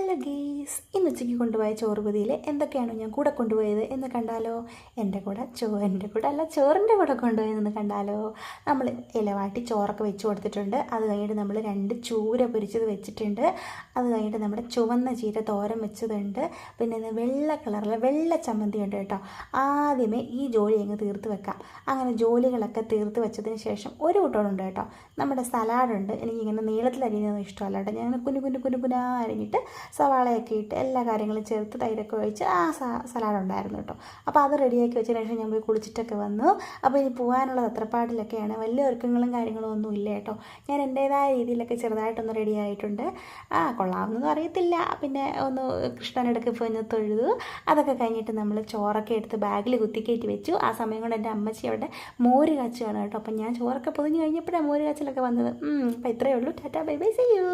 Hello ഗീസ്, ഇന്ന് ഉച്ചയ്ക്ക് കൊണ്ടുപോയ ചോറ് പൊതിയിൽ എന്തൊക്കെയാണോ ഞാൻ കൂടെ കൊണ്ടുപോയത് എന്ന് കണ്ടാലോ? എൻ്റെ കൂടെ അല്ല, ചോറിൻ്റെ കൂടെ കൊണ്ടുപോയതെന്ന് കണ്ടാലോ? നമ്മൾ ഇലവാട്ടി ചോറൊക്കെ വെച്ച് കൊടുത്തിട്ടുണ്ട്. അത് കഴിഞ്ഞിട്ട് നമ്മൾ 2 ചൂര പൊരിച്ചത് വെച്ചിട്ടുണ്ട്. അത് കഴിഞ്ഞിട്ട് നമ്മുടെ ചുവന്ന ചീര തോരൻ വെച്ചതുണ്ട്. പിന്നെ വെള്ള കളറിലെ വെള്ള ചമ്മന്തി ഉണ്ട് കേട്ടോ. ആദ്യമേ ഈ ജോലി അങ്ങ് തീർത്ത് വെക്കാം. അങ്ങനെ ജോലികളൊക്കെ തീർത്ത് വെച്ചതിന് ശേഷം ഒരു കൂട്ടമുണ്ട് കേട്ടോ, നമ്മുടെ സലാഡുണ്ട്. എനിക്കിങ്ങനെ നീളത്തിലരിഞ്ഞൊന്നും ഇഷ്ടമല്ല കേട്ടോ. ഞാൻ കുനുകുനാ അരിഞ്ഞിട്ട് സവാളയൊക്കെ ഇട്ട് എല്ലാ കാര്യങ്ങളും ചേർത്ത് തൈരൊക്കെ ഒഴിച്ച് സലാഡ് ഉണ്ടായിരുന്നു കേട്ടോ. അപ്പോൾ അത് റെഡിയാക്കി വെച്ചതിന് ശേഷം ഞാൻ പോയി കുളിച്ചിട്ടൊക്കെ വന്നു. അപ്പോൾ ഇനി പോകാനുള്ള തത്രപ്പാടിലൊക്കെയാണ്. വലിയ ഒരുക്കങ്ങളും കാര്യങ്ങളും ഒന്നും ഇല്ല കേട്ടോ. ഞാൻ എൻ്റേതായ രീതിയിലൊക്കെ ചെറുതായിട്ടൊന്ന് റെഡി ആയിട്ടുണ്ട്. കൊള്ളാമെന്നൊന്നും അറിയത്തില്ല. പിന്നെ ഒന്ന് കൃഷ്ണനടുക്ക് പോയി ഒന്ന് തൊഴുതു. അതൊക്കെ കഴിഞ്ഞിട്ട് നമ്മൾ ചോറൊക്കെ എടുത്ത് ബാഗിൽ കുത്തിക്കയറ്റി വെച്ചു. ആ സമയം കൊണ്ട് എൻ്റെ അമ്മച്ചി അവിടെ മോര് കാച്ചുകയാണ് കേട്ടോ. അപ്പം ഞാൻ ചോറൊക്കെ പൊതിഞ്ഞ് കഴിഞ്ഞപ്പോഴാണ് മോര് കാച്ചിലൊക്കെ വന്നത്. അപ്പോൾ ഇത്രയേ ഉള്ളൂ. Tata, bye bye, see U.